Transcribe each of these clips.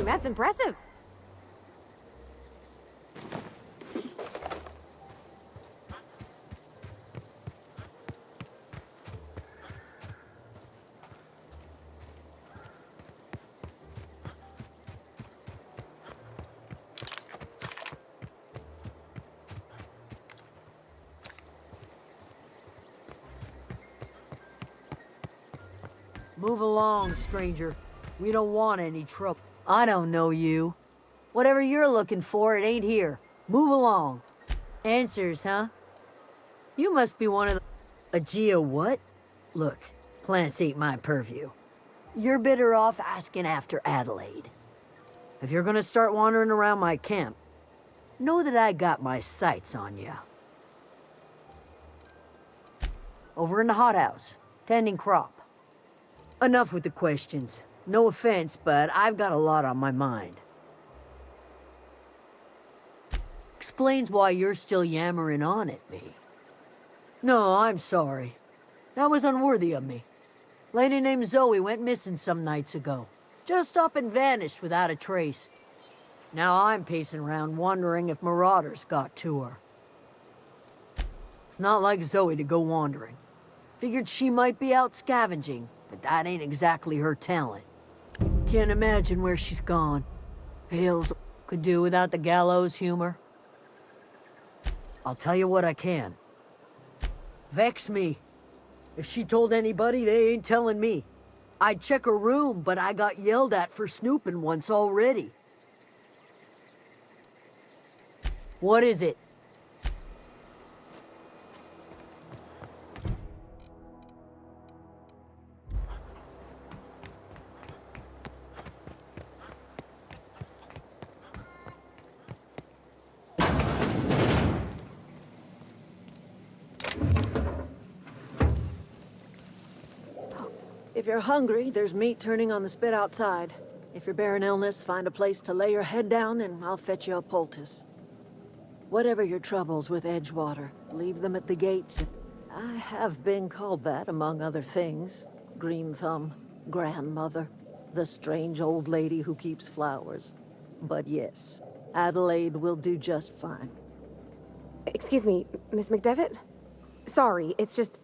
That's impressive. Move along, stranger. We don't want any trouble. I don't know you. Whatever you're looking for, it ain't here. Move along. Answers, huh? You must be one of the... A Geo what? Look, plants ain't my purview. You're better off asking after Adelaide. If you're gonna start wandering around my camp, know that I got my sights on you. Over in the hothouse, tending crop. Enough with the questions. No offense, but I've got a lot on my mind. Explains why you're still yammering on at me. No, I'm sorry. That was unworthy of me. Lady named Zoe went missing some nights ago. Just up and vanished without a trace. Now I'm pacing around wondering if marauders got to her. It's not like Zoe to go wandering. Figured she might be out scavenging, but that ain't exactly her talent. Can't imagine where she's gone. Pales could do without the gallows humor. I'll tell you what I can. Vex me. If she told anybody, they ain't telling me. I'd check her room, but I got yelled at for snooping once already. What is it? If you're hungry, there's meat turning on the spit outside. If you're bearing illness, find a place to lay your head down and I'll fetch you a poultice. Whatever your troubles with Edgewater, leave them at the gates. I have been called that, among other things. Green Thumb, grandmother, the strange old lady who keeps flowers. But yes, Adelaide will do just fine. Excuse me, Miss McDevitt? Sorry, it's just...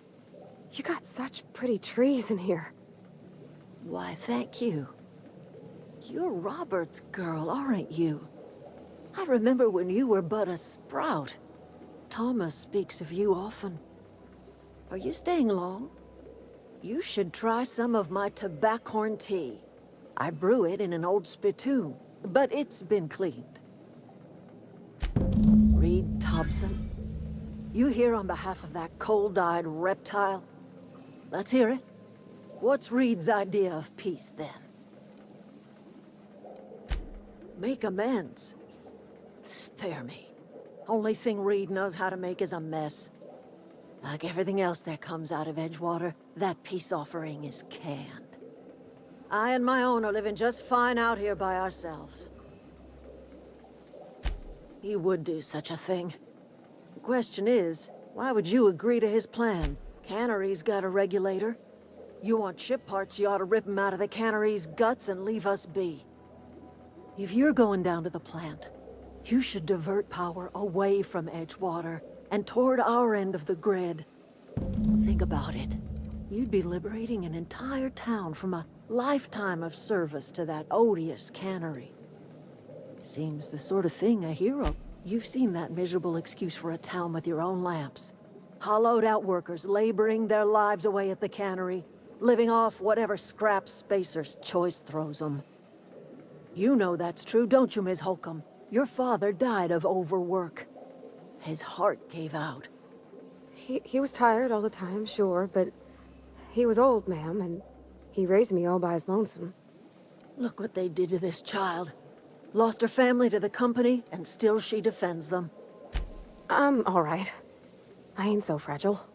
You got such pretty trees in here. Why, thank you. You're Robert's girl, aren't you? I remember when you were but a sprout. Thomas speaks of you often. Are you staying long? You should try some of my tobaccorn tea. I brew it in an old spittoon, but it's been cleaned. Reed Thompson, you here on behalf of that cold-eyed reptile? Let's hear it. What's Reed's idea of peace, then? Make amends. Spare me. Only thing Reed knows how to make is a mess. Like everything else that comes out of Edgewater, that peace offering is canned. I and my own are living just fine out here by ourselves. He would do such a thing. The question is, why would you agree to his plans? Cannery's got a regulator. You want ship parts, you ought to rip them out of the cannery's guts and leave us be. If you're going down to the plant, you should divert power away from Edgewater and toward our end of the grid. Think about it. You'd be liberating an entire town from a lifetime of service to that odious cannery. Seems the sort of thing a hero. You've seen that miserable excuse for a town with your own lamps. Hollowed-out workers laboring their lives away at the cannery, living off whatever scraps Spacer's choice throws them. You know that's true, don't you, Ms. Holcomb? Your father died of overwork. His heart gave out. He was tired all the time, sure, but he was old, ma'am, and he raised me all by his lonesome. Look what they did to this child. Lost her family to the company, and still she defends them. I'm all right. I ain't so fragile.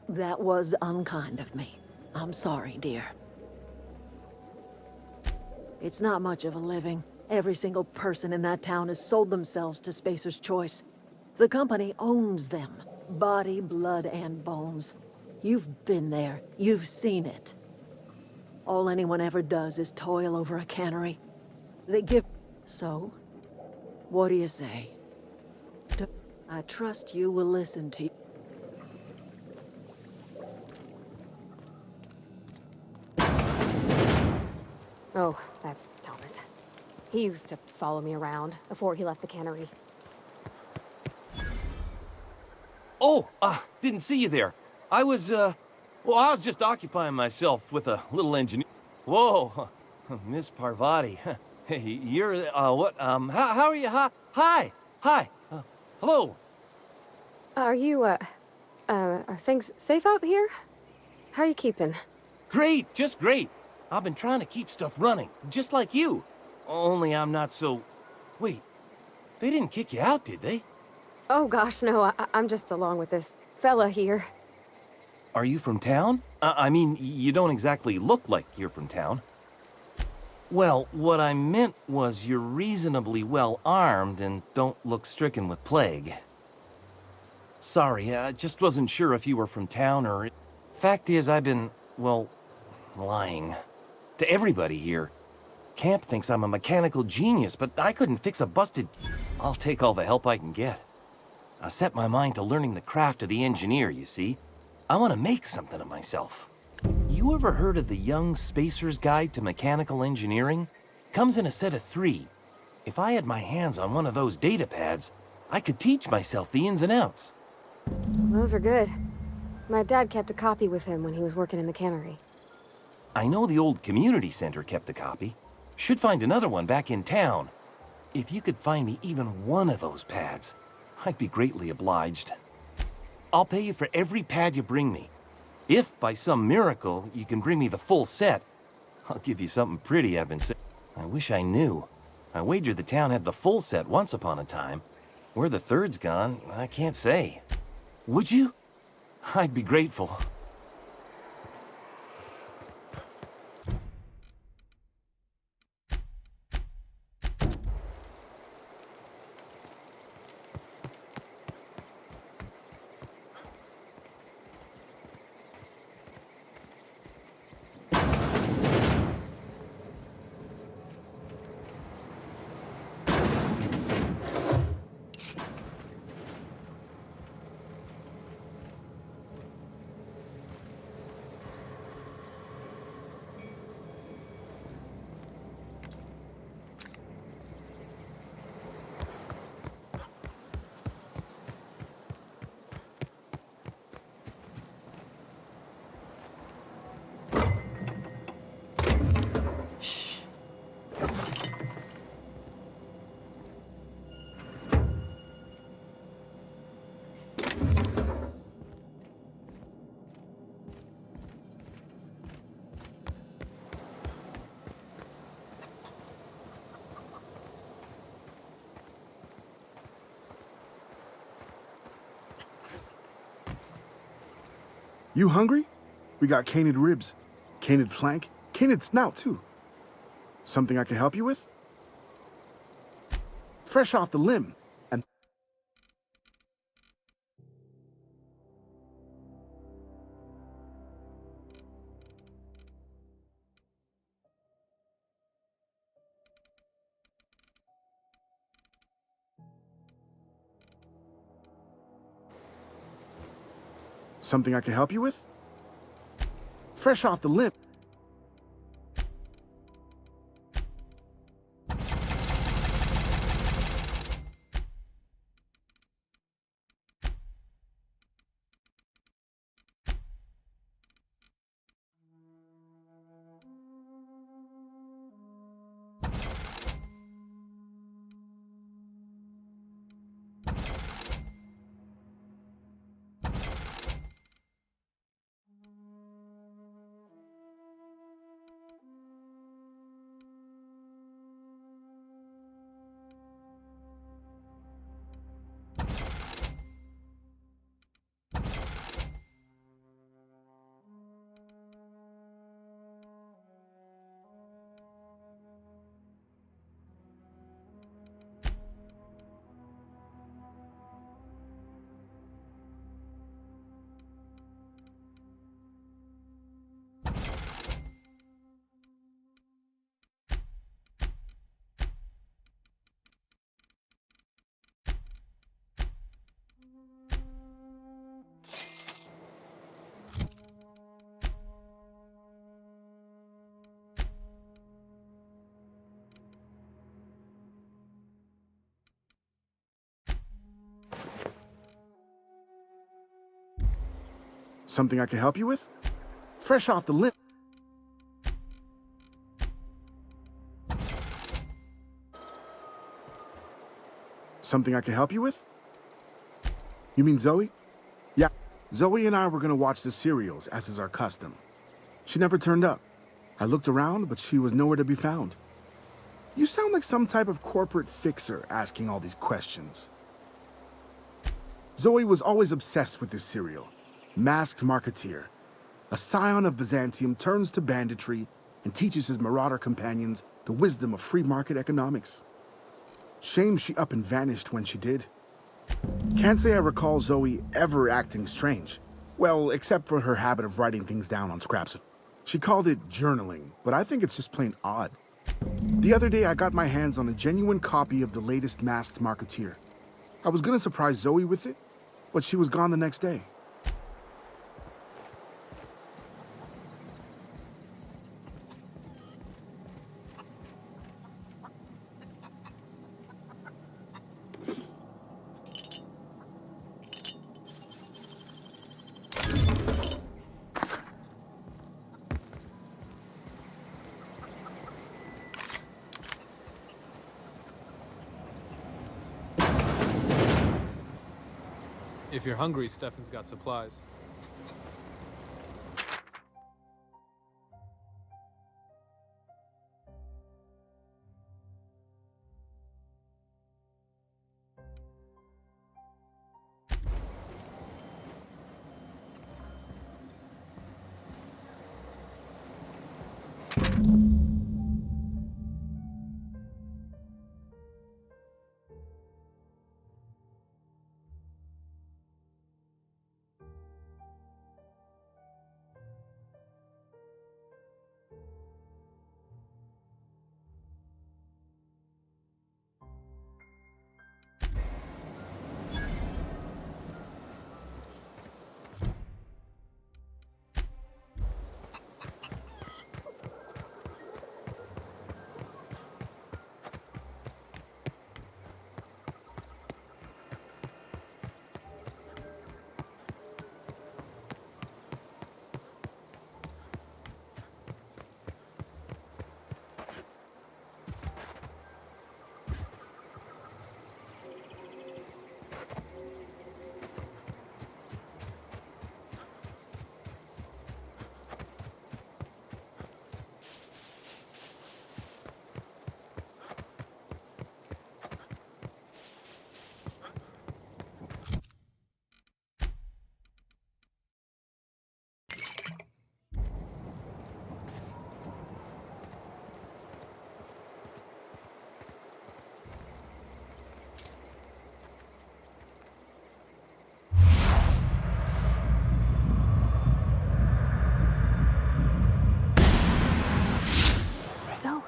That was unkind of me. I'm sorry, dear. It's not much of a living. Every single person in that town has sold themselves to Spacer's Choice. The company owns them. Body, blood, and bones. You've been there. You've seen it. All anyone ever does is toil over a cannery. They give... So, what do you say? I trust you will listen to... Oh, that's Thomas. He used to follow me around before he left the cannery. Oh, didn't see you there. I was just occupying myself with a little engineer. Whoa, Miss Parvati. Hey, you're, what, how are you? Hi, hello. Are you, are things safe out here? How are you keeping? Great, just great. I've been trying to keep stuff running, just like you. Only I'm not so... Wait, they didn't kick you out, did they? Oh gosh, no, I'm just along with this fella here. Are you from town? I mean, you don't exactly look like you're from town. Well, what I meant was you're reasonably well armed and don't look stricken with plague. Sorry, I just wasn't sure if you were from town or... Fact is, I've been, well, lying. To everybody here. Camp thinks I'm a mechanical genius, but I couldn't fix a busted... I'll take all the help I can get. I set my mind to learning the craft of the engineer, you see. I want to make something of myself. You ever heard of the Young Spacer's Guide to Mechanical Engineering? Comes in a set of 3. If I had my hands on one of those data pads, I could teach myself the ins and outs. Those are good. My dad kept a copy with him when he was working in the cannery. I know the old community center kept a copy. Should find another one back in town. If you could find me even one of those pads, I'd be greatly obliged. I'll pay you for every pad you bring me. If, by some miracle, you can bring me the full set, I'll give you something pretty I've been saying. I wish I knew. I wagered the town had the full set once upon a time. Where the third's gone, I can't say. Would you? I'd be grateful. You hungry? We got canid ribs, canid flank, canid snout too. Something I can help you with? Fresh off the limb, and something I can help you with? Fresh off the limb. Something I can help you with? Fresh off the lip. Something I can help you with? You mean Zoe? Yeah, Zoe and I were gonna watch the serials, as is our custom. She never turned up. I looked around, but she was nowhere to be found. You sound like some type of corporate fixer asking all these questions. Zoe was always obsessed with this serial. Masked Marketeer. A scion of Byzantium turns to banditry and teaches his marauder companions the wisdom of free market economics. Shame she up and vanished when she did. Can't say I recall Zoe ever acting strange. Well, except for her habit of writing things down on scraps of... She called it journaling, but I think it's just plain odd. The other day I got my hands on a genuine copy of the latest Masked Marketeer. I was gonna surprise Zoe with it, but she was gone the next day. If you're hungry, Stefan's got supplies. Go.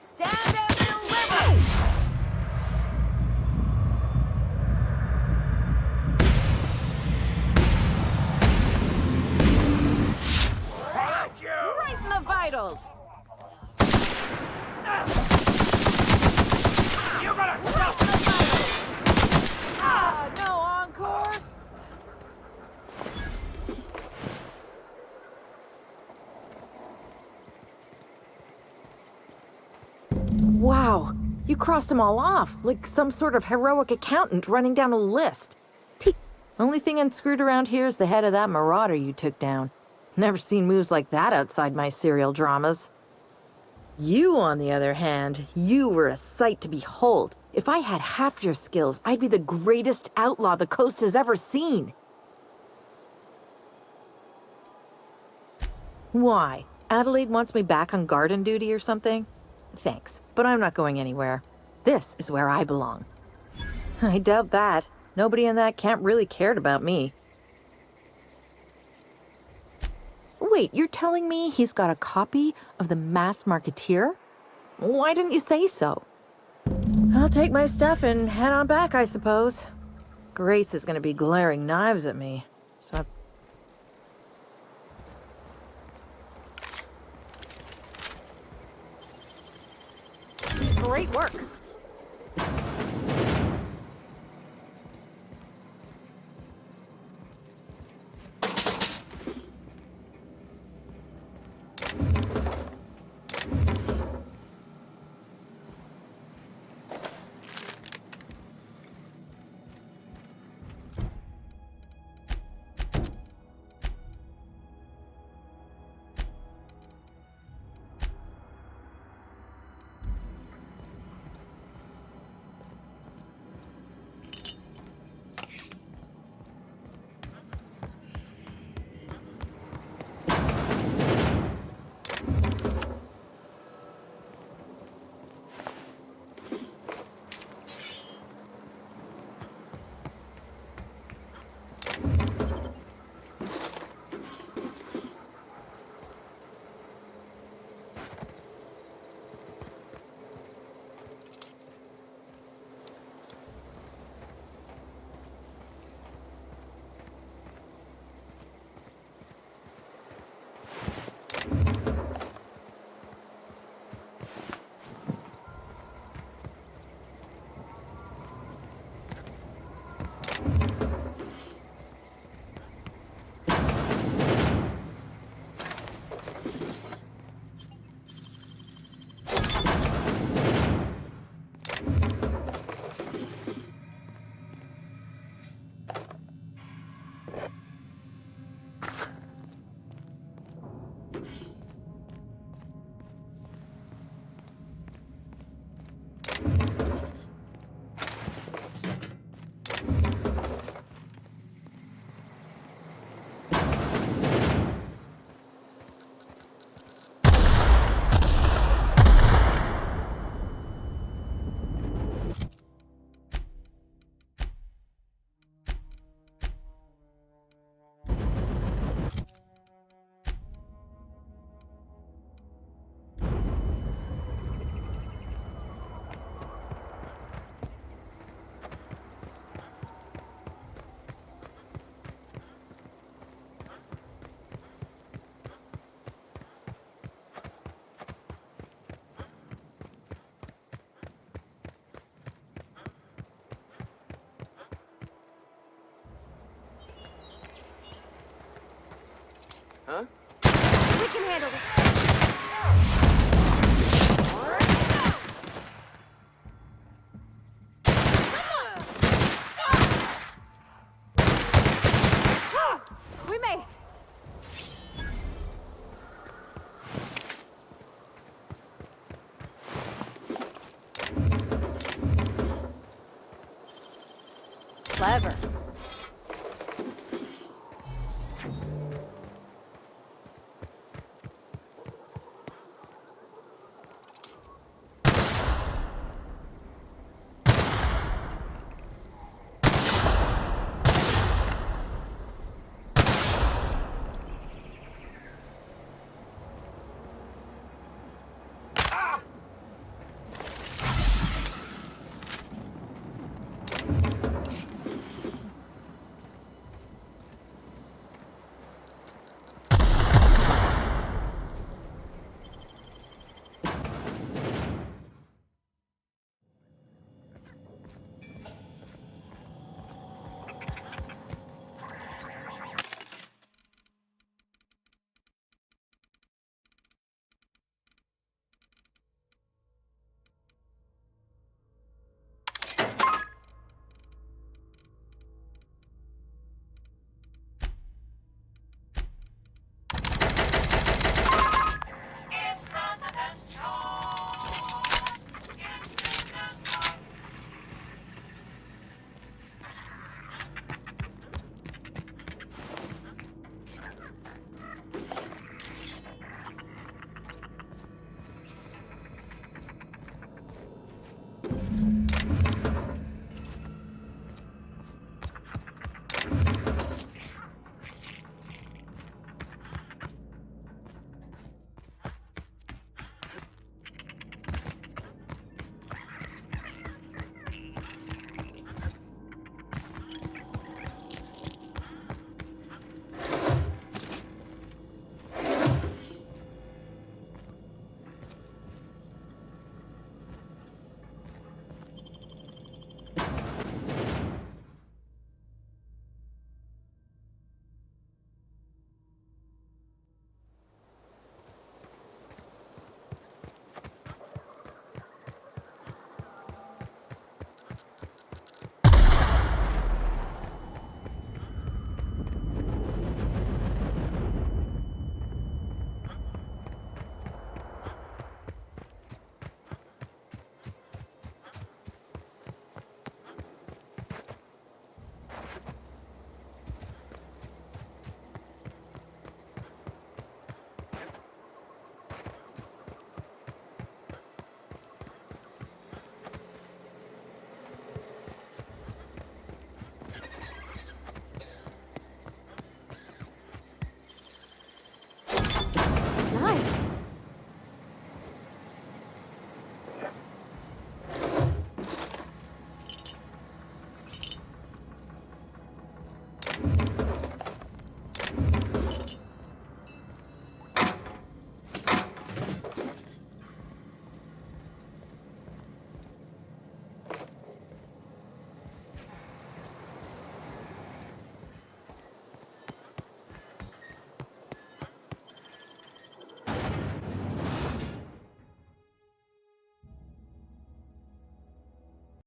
Stand and deliver! Right in the vitals! You gotta Right stop! in the vitals! Ah, no encore? Wow. You crossed them all off, like some sort of heroic accountant running down a list. Only thing unscrewed around here is the head of that marauder you took down. Never seen moves like that outside my serial dramas. You, on the other hand, you were a sight to behold. If I had half your skills, I'd be the greatest outlaw the coast has ever seen. Why? Adelaide wants me back on garden duty or something? Thanks, but I'm not going anywhere. This is where I belong. I doubt that. Nobody in that camp really cared about me. Wait, you're telling me he's got a copy of the Masked Marketeer? Why didn't you say so? I'll take my stuff and head on back, I suppose. Grace is gonna be glaring knives at me, so Great work. Huh? We can handle this. We made it. clever.